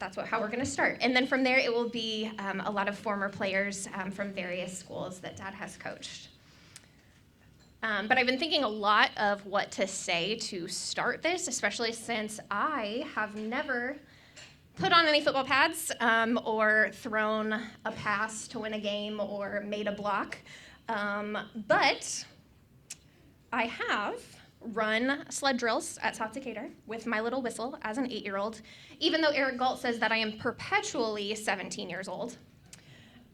how we're going to start. And then from there, it will be a lot of former players from various schools that Dad has coached. But I've been thinking a lot of what to say to start this, especially since I have never put on any football pads or thrown a pass to win a game or made a block. But I have run sled drills at South Decatur with my little whistle as an 8-year-old, even though Eric Galt says that I am perpetually 17 years old.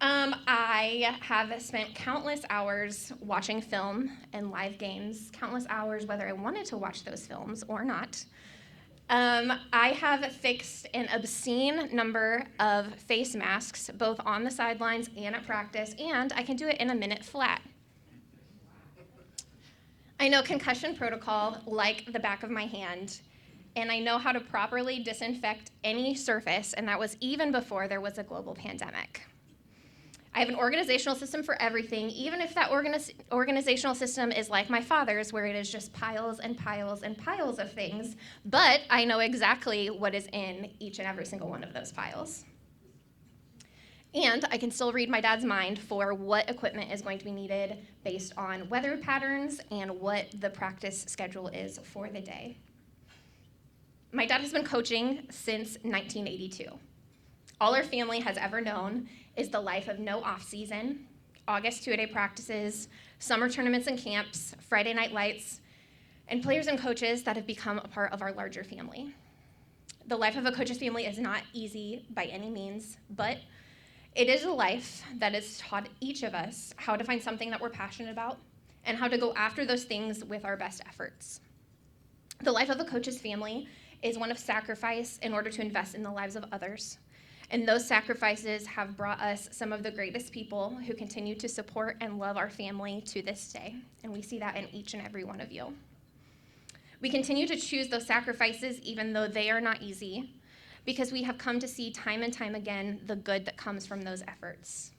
I have spent countless hours watching film and live games, countless hours whether I wanted to watch those films or not. I have fixed an obscene number of face masks, both on the sidelines and at practice, and I can do it in a minute flat. I know concussion protocol like the back of my hand, and I know how to properly disinfect any surface, and that was even before there was a global pandemic. I have an organizational system for everything, even if that organizational system is like my father's, where it is just piles and piles and piles of things, but I know exactly what is in each and every single one of those piles. And I can still read my dad's mind for what equipment is going to be needed based on weather patterns and what the practice schedule is for the day. My dad has been coaching since 1982. All our family has ever known is the life of no off-season, August 2-a-day practices, summer tournaments and camps, Friday night lights, and players and coaches that have become a part of our larger family. The life of a coach's family is not easy by any means, but it is a life that has taught each of us how to find something that we're passionate about and how to go after those things with our best efforts. The life of a coach's family is one of sacrifice in order to invest in the lives of others. And those sacrifices have brought us some of the greatest people who continue to support and love our family to this day. And we see that in each and every one of you. We continue to choose those sacrifices even though they are not easy, because we have come to see time and time again the good that comes from those efforts.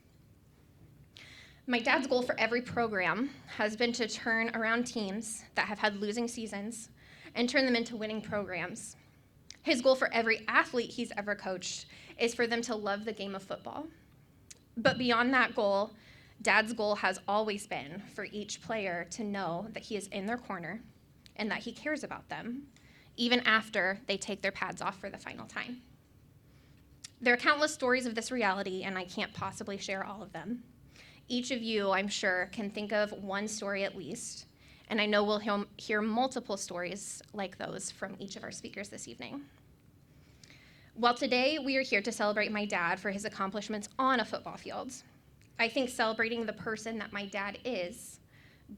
My dad's goal for every program has been to turn around teams that have had losing seasons and turn them into winning programs. His goal for every athlete he's ever coached is for them to love the game of football. But beyond that goal, Dad's goal has always been for each player to know that he is in their corner and that he cares about them, even after they take their pads off for the final time. There are countless stories of this reality, and I can't possibly share all of them. Each of you, I'm sure, can think of one story at least, and I know we'll hear multiple stories like those from each of our speakers this evening. While today we are here to celebrate my dad for his accomplishments on a football field, I think celebrating the person that my dad is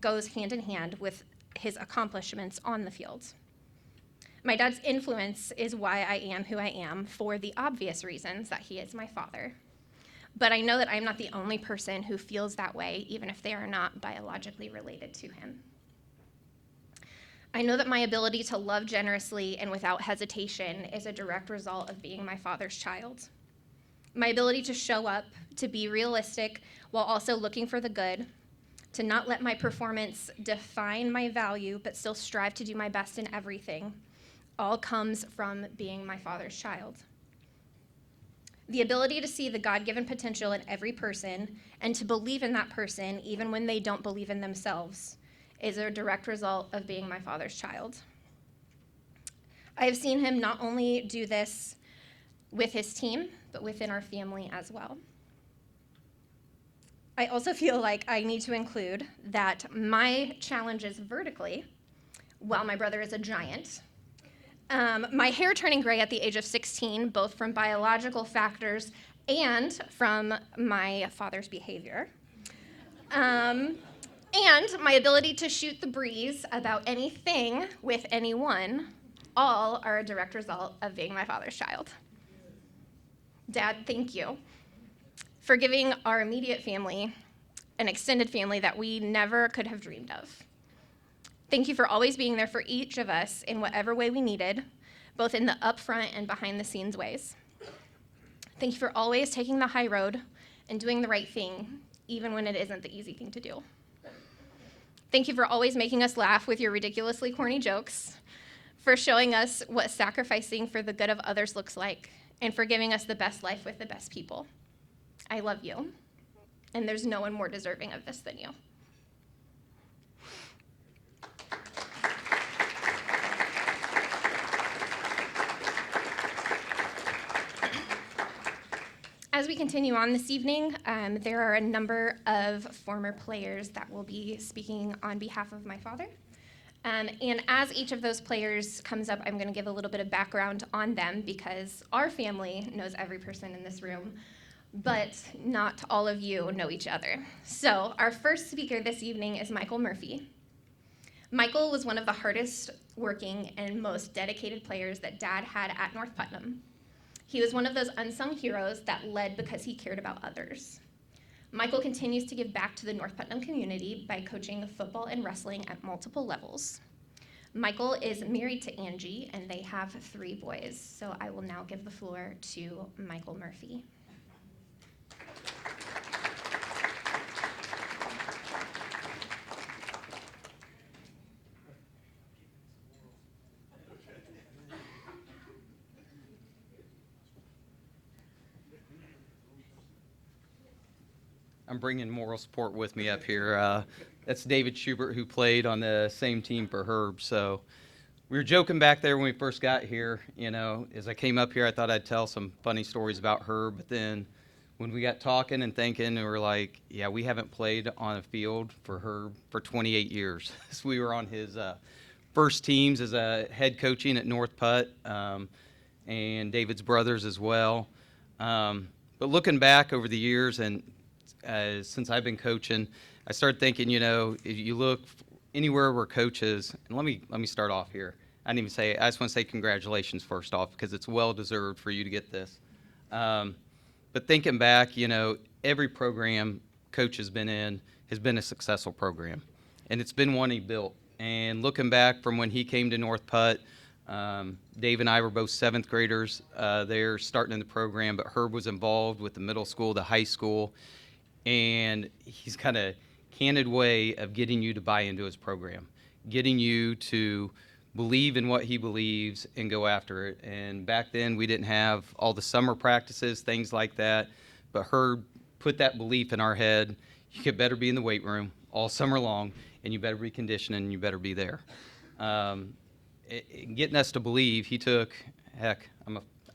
goes hand in hand with his accomplishments on the field. My dad's influence is why I am who I am, for the obvious reasons that he is my father. But I know that I'm not the only person who feels that way, even if they are not biologically related to him. I know that my ability to love generously and without hesitation is a direct result of being my father's child. My ability to show up, to be realistic while also looking for the good, to not let my performance define my value, but still strive to do my best in everything, all comes from being my father's child. The ability to see the God-given potential in every person and to believe in that person even when they don't believe in themselves is a direct result of being my father's child. I have seen him not only do this with his team, but within our family as well. I also feel like I need to include that my challenges vertically, while my brother is a giant, my hair turning gray at the age of 16, both from biological factors and from my father's behavior, and my ability to shoot the breeze about anything with anyone, all are a direct result of being my father's child. Dad, thank you for giving our immediate family an extended family that we never could have dreamed of. Thank you for always being there for each of us in whatever way we needed, both in the upfront and behind the scenes ways. Thank you for always taking the high road and doing the right thing, even when it isn't the easy thing to do. Thank you for always making us laugh with your ridiculously corny jokes, for showing us what sacrificing for the good of others looks like, and for giving us the best life with the best people. I love you, and there's no one more deserving of this than you. As we continue on this evening, there are a number of former players that will be speaking on behalf of my father. And as each of those players comes up, I'm going to give a little bit of background on them because our family knows every person in this room, but not all of you know each other. So our first speaker this evening is Michael Murphy. Michael was one of the hardest working and most dedicated players that Dad had at North Putnam. He was one of those unsung heroes that led because he cared about others. Michael continues to give back to the North Putnam community by coaching football and wrestling at multiple levels. Michael is married to Angie, and they have 3 boys. So I will now give the floor to Michael Murphy. I'm bringing moral support with me up here. That's David Schubert, who played on the same team for Herb. So we were joking back there when we first got here. You know, as I came up here, I thought I'd tell some funny stories about Herb. But then when we got talking and thinking, we were like, yeah, we haven't played on a field for Herb for 28 years. So we were on his first teams as a head coaching at North Putt, and David's brothers as well. But looking back over the years and since I've been coaching, I started thinking, you know, if you look anywhere where coaches, and let me start off here. I just want to say congratulations first off, because it's well deserved for you to get this. But thinking back, you know, every program coach has been in has been a successful program, and it's been one he built. And looking back from when he came to North Putt, Dave and I were both 7th graders there starting in the program, but Herb was involved with the middle school, the high school, and he's got a candid way of getting you to buy into his program, getting you to believe in what he believes and go after it. And back then we didn't have all the summer practices, things like that, but Herb put that belief in our head. You could better be in the weight room all summer long, and you better be conditioning, and you better be there. Getting us to believe, he took, heck,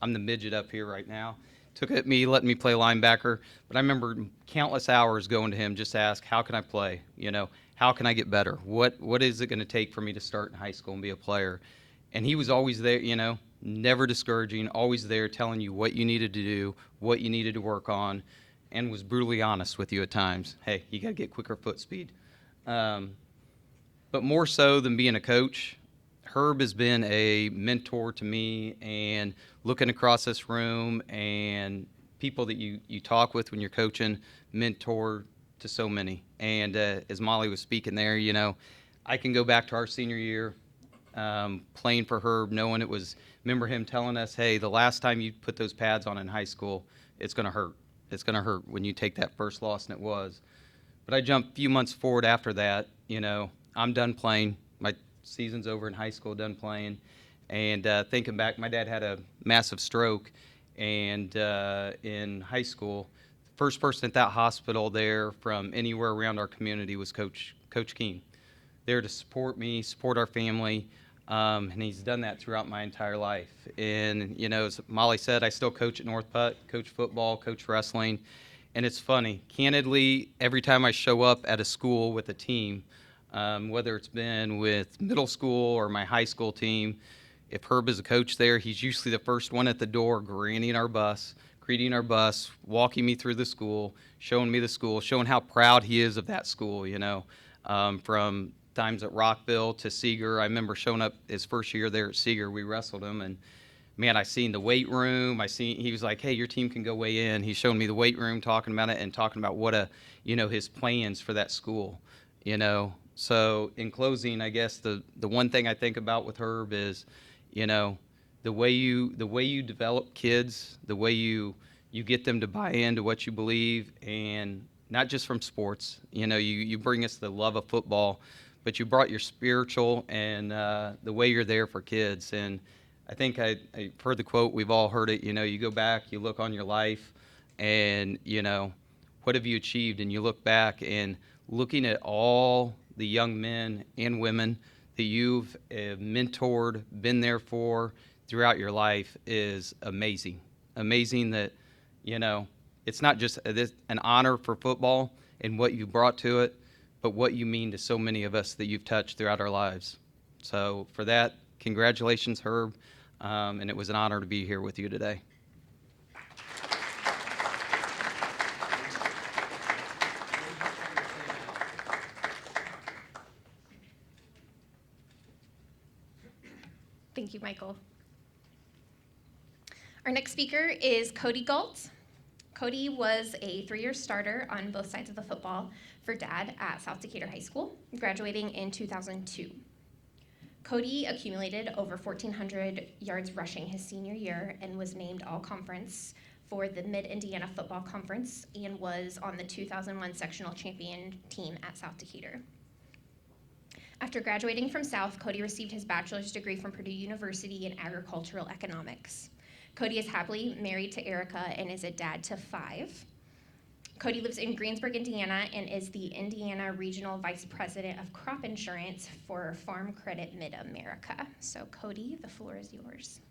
I'm the midget up here right now, took at me, letting me play linebacker. But I remember countless hours going to him just to ask, how can I play? You know, how can I get better? What is it going to take for me to start in high school and be a player? And he was always there, you know, never discouraging, always there telling you what you needed to do, what you needed to work on, and was brutally honest with you at times. Hey, you got to get quicker foot speed. But more so than being a coach, Herb has been a mentor to me, and looking across this room and people that you talk with when you're coaching, mentor to so many. And as Molly was speaking there, you know, I can go back to our senior year playing for Herb, knowing it was, remember him telling us, hey, the last time you put those pads on in high school, it's going to hurt. It's going to hurt when you take that first loss, and it was. But I jumped a few months forward after that, you know, I'm done playing. My season's over in high school, done playing. And thinking back, my dad had a massive stroke, and in high school, the first person at that hospital there from anywhere around our community was Coach Keene, there to support me, support our family, and he's done that throughout my entire life. And, you know, as Molly said, I still coach at North Putt, coach football, coach wrestling, and it's funny. Candidly, every time I show up at a school with a team, whether it's been with middle school or my high school team, if Herb is a coach there, he's usually the first one at the door, greeting our bus, walking me through the school, showing me the school, showing how proud he is of that school, you know, from times at Rockville to Seeger. I remember showing up his first year there at Seeger, we wrestled him, and man, I seen the weight room. He was like, hey, your team can go weigh in. He's showing me the weight room, talking about it, and talking about what his plans for that school, you know. So in closing, I guess the one thing I think about with Herb is, you know, the way you develop kids, the way you get them to buy into what you believe, and not just from sports. You know, you bring us the love of football, but you brought your spiritual and the way you're there for kids. And I think I've heard the quote, we've all heard it, you go back, you look on your life, and, what have you achieved? And you look back, and looking at all the young men and women that you've mentored, been there for throughout your life is amazing. Amazing that, it's not just an honor for football and what you brought to it, but what you mean to so many of us that you've touched throughout our lives. So for that, congratulations, Herb, and it was an honor to be here with you today. Thank you, Michael. Our next speaker is Cody Galt. Cody was a 3-year starter on both sides of the football for Dad at South Decatur High School, graduating in 2002. Cody accumulated over 1,400 yards rushing his senior year and was named All-Conference for the Mid-Indiana Football Conference and was on the 2001 sectional champion team at South Decatur. After graduating from South, Cody received his bachelor's degree from Purdue University in agricultural economics. Cody is happily married to Erica and is a dad to 5. Cody lives in Greensburg, Indiana, and is the Indiana Regional Vice President of Crop Insurance for Farm Credit Mid-America. So Cody, the floor is yours.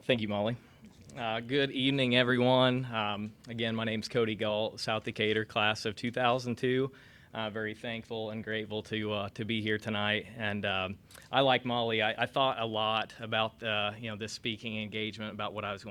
Thank you, Molly. Good evening, everyone. Again, my name's Cody Galt, South Decatur, class of 2002. Very thankful and grateful to be here tonight. And I, like Molly, I thought a lot about this speaking engagement, about what I was going